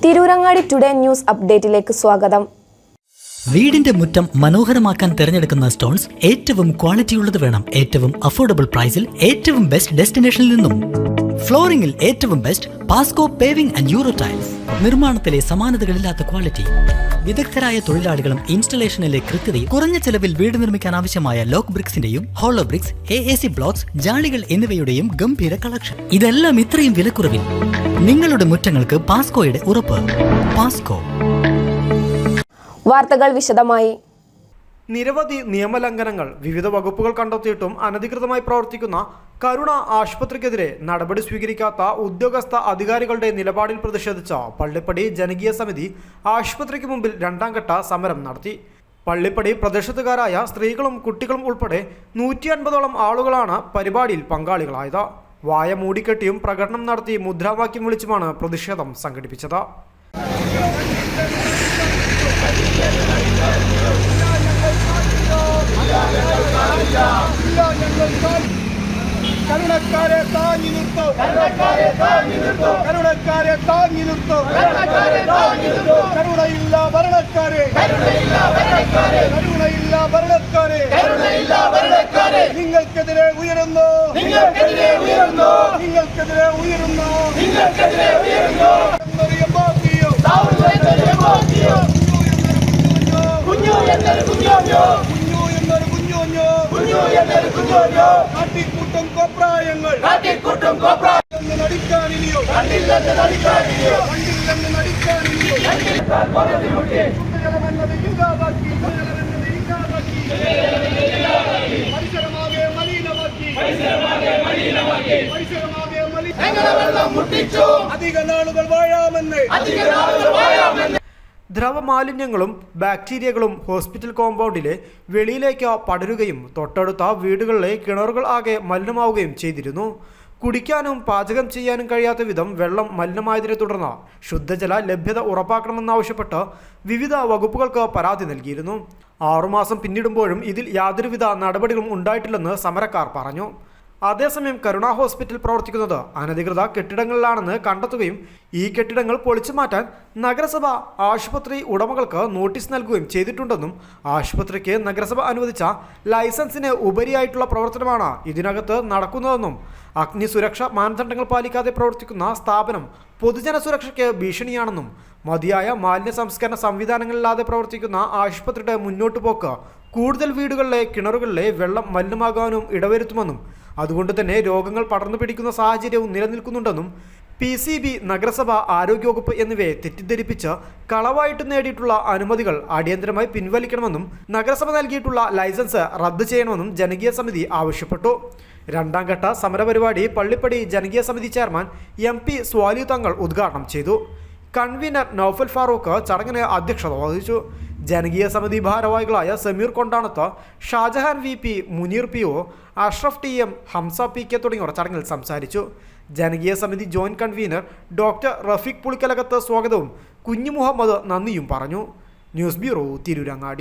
Tirurangadi today news അപ്ഡേറ്റിലേക്ക് സ്വാഗതം. വീടിന്റെ മുറ്റം മനോഹരമാക്കാൻ തിരഞ്ഞെടുക്കുന്ന സ്റ്റോൺസ് ഏറ്റവും ക്വാളിറ്റിയുള്ളത് വേണം. ഏറ്റവും അഫോർഡബിൾ പ്രൈസിൽ ഏറ്റവും ബെസ്റ്റ് ഡെസ്റ്റിനേഷനിൽ നിന്നും. ഫ്ലോറിംഗിൽ ഏറ്റവും best Pasco paving and euro tiles. നിർമ്മാണത്തിലെ സമാനതകളില്ലാത്ത ക്വാളിറ്റി, വിദഗ്ധരായ തൊഴിലാളികളും ഇൻസ്റ്റലേഷനിലെ കൃത്യതയും, കുറഞ്ഞ ചെലവിൽ വീട് നിർമ്മിക്കാൻ ആവശ്യമായ ലോക്ക് ബ്രിക്സിന്റെയും ഹോളോ ബ്രിക്സ്, AAC ബ്ലോക്സ്, ജാളികൾ എന്നിവയുടെയും ഗംഭീര കളക്ഷൻ. ഇതെല്ലാം ഇത്രയും വിലക്കുറവിൽ. നിങ്ങളുടെ മുറ്റങ്ങൾക്ക് പാസ്കോയുടെ ഉറപ്പ്. പാസ്കോ. വാർത്തകൾ വിശദമായി. നിരവധി നിയമലംഘനങ്ങൾ വിവിധ വകുപ്പുകൾ കണ്ടെത്തിയിട്ടും അനധികൃതമായി പ്രവർത്തിക്കുന്ന കരുണ ആശുപത്രിക്കെതിരെ നടപടി സ്വീകരിക്കാത്ത ഉദ്യോഗസ്ഥ അധികാരികളുടെ നിലപാടിൽ പ്രതിഷേധിച്ച പള്ളിപ്പടി ജനകീയ സമിതി ആശുപത്രിക്ക് മുമ്പിൽ രണ്ടാംഘട്ട സമരം നടത്തി. പള്ളിപ്പടി പ്രദേശത്തുകാരായ സ്ത്രീകളും കുട്ടികളും ഉൾപ്പെടെ 150ഓളം ആളുകളാണ് പരിപാടിയിൽ പങ്കാളികളായത്. വായ മൂടിക്കെട്ടിയും പ്രകടനം നടത്തി മുദ്രാവാക്യം വിളിച്ചുമാണ് പ്രതിഷേധം സംഘടിപ്പിച്ചത്. കരുണക്കാരെ താങ്ങി നിർത്തോ, കരുണക്കാരെ താങ്ങി നിർത്തോ, കരുണക്കാരെ താങ്ങി നിർത്തോ, കരുണയില്ല ഭരണക്കാരെ, കരുണയില്ല ഭരണക്കാരെ, കരുണയില്ല ഭരണക്കാരെ, കരുണയില്ല ഭരണക്കാരെ, നിങ്ങൾക്കെതിരെ ഉയരുന്നു, നിങ്ങൾക്കെതിരെ ഉയരുന്നു, നിങ്ങൾക്കെതിരെ ഉയരുന്നു, നിങ്ങൾക്കെതിരെ ഉയരുന്നു. കുഞ്ഞു എന്നൊരു കുഞ്ഞോഞ്ഞോ, കുഞ്ഞു എന്നൊരു കുഞ്ഞോഞ്ഞോ, കുഞ്ഞു എന്നൊരു കുഞ്ഞോഞ്ഞോ, കാട്ടിക്കൂട്ടും കോപ്രായങ്ങൾ, കാട്ടിക്കൂട്ടും കോപ്രായങ്ങൾ നടിക്കാനില്ലയോ, കണ്ടില്ലെന്ന് നടിക്കാനില്ലയോ, കണ്ടില്ലെന്ന് നടിക്കാനില്ലയോ, കുട്ടികളെന്നത് ഇല്ലാതാക്കി, കുട്ടികളെന്നത് ഇല്ലാതാക്കി, പരിസരമാകെ മലിനമാക്കി, പരിസരമാകെ മലിനമാക്കി, പരിസരമാകെ മലിന. ഞങ്ങളെ വെള്ളം മുട്ടിച്ചു, അധിക നാളുകൾ വാഴാമെന്ന്, അധിക നാളുകൾ വാഴാമെന്ന്. ദ്രവമാലിന്യങ്ങളും ബാക്ടീരിയകളും ഹോസ്പിറ്റൽ കോമ്പൗണ്ടിലെ വെളിയിലേക്ക് പടരുകയും തൊട്ടടുത്ത വീടുകളിലെ കിണറുകൾ ആകെ മലിനമാവുകയും ചെയ്തിരുന്നു. കുടിക്കാനും പാചകം ചെയ്യാനും കഴിയാത്ത വിധം വെള്ളം മലിനമായതിനെ തുടർന്ന് ശുദ്ധജല ലഭ്യത ഉറപ്പാക്കണമെന്നാവശ്യപ്പെട്ട് വിവിധ വകുപ്പുകൾക്ക് പരാതി നൽകിയിരുന്നു. 6 മാസം പിന്നിടുമ്പോഴും ഇതിൽ യാതൊരുവിധ നടപടികളും ഉണ്ടായിട്ടില്ലെന്ന് സമരക്കാർ പറഞ്ഞു. അതേസമയം കരുണ ഹോസ്പിറ്റൽ പ്രവർത്തിക്കുന്നത് അനധികൃത കെട്ടിടങ്ങളിലാണെന്ന് കണ്ടെത്തുകയും ഈ കെട്ടിടങ്ങൾ പൊളിച്ചു മാറ്റാൻ നഗരസഭ ആശുപത്രി ഉടമകൾക്ക് നോട്ടീസ് നൽകുകയും ചെയ്തിട്ടുണ്ടെന്നും ആശുപത്രിക്ക് നഗരസഭ അനുവദിച്ച ലൈസൻസിന് ഉപരിയായിട്ടുള്ള പ്രവർത്തനമാണ് ഇതിനകത്ത് നടക്കുന്നതെന്നും അഗ്നി സുരക്ഷാ മാനദണ്ഡങ്ങൾ പാലിക്കാതെ പ്രവർത്തിക്കുന്ന സ്ഥാപനം പൊതുജന സുരക്ഷയ്ക്ക് ഭീഷണിയാണെന്നും മതിയായ മാലിന്യ സംസ്കരണ സംവിധാനങ്ങളില്ലാതെ പ്രവർത്തിക്കുന്ന ആശുപത്രിയുടെ മുന്നോട്ടു പോക്ക് കൂടുതൽ വീടുകളിലെ കിണറുകളിലെ വെള്ളം മലിനമാകാനും ഇടവരുത്തുമെന്നും അതുകൊണ്ട് തന്നെ രോഗങ്ങൾ പടർന്നു പിടിക്കുന്ന സാഹചര്യവും നിലനിൽക്കുന്നുണ്ടെന്നും PCB, നഗരസഭ, ആരോഗ്യവകുപ്പ് എന്നിവയെ തെറ്റിദ്ധരിപ്പിച്ച് കളവായിട്ട് നേടിയിട്ടുള്ള അനുമതികൾ അടിയന്തരമായി പിൻവലിക്കണമെന്നും നഗരസഭ നൽകിയിട്ടുള്ള ലൈസൻസ് റദ്ദ് ചെയ്യണമെന്നും ജനകീയ സമിതി ആവശ്യപ്പെട്ടു. രണ്ടാംഘട്ട സമരപരിപാടി പള്ളിപ്പടി ജനകീയ സമിതി ചെയർമാൻ MP സ്വാലി തങ്ങൾ ഉദ്ഘാടനം ചെയ്തു. കൺവീനർ നൌഫൽ ഫാറൂഖ് ചടങ്ങിന് അധ്യക്ഷത വഹിച്ചു. ജനകീയ സമിതി ഭാരവാഹികളായ Sameer Kondanath, Shah Jahan VP, Muneer PO, Ashraf TM, Hamza PK തുടങ്ങിയവർ ചടങ്ങിൽ സംസാരിച്ചു. ജനകീയ സമിതി joint convener doctor Rafeeq Pulikkalakath സ്വാഗതവും കുഞ്ഞു മുഹമ്മദ് നന്ദിയും പറഞ്ഞു. News bureau, Tirurangadi.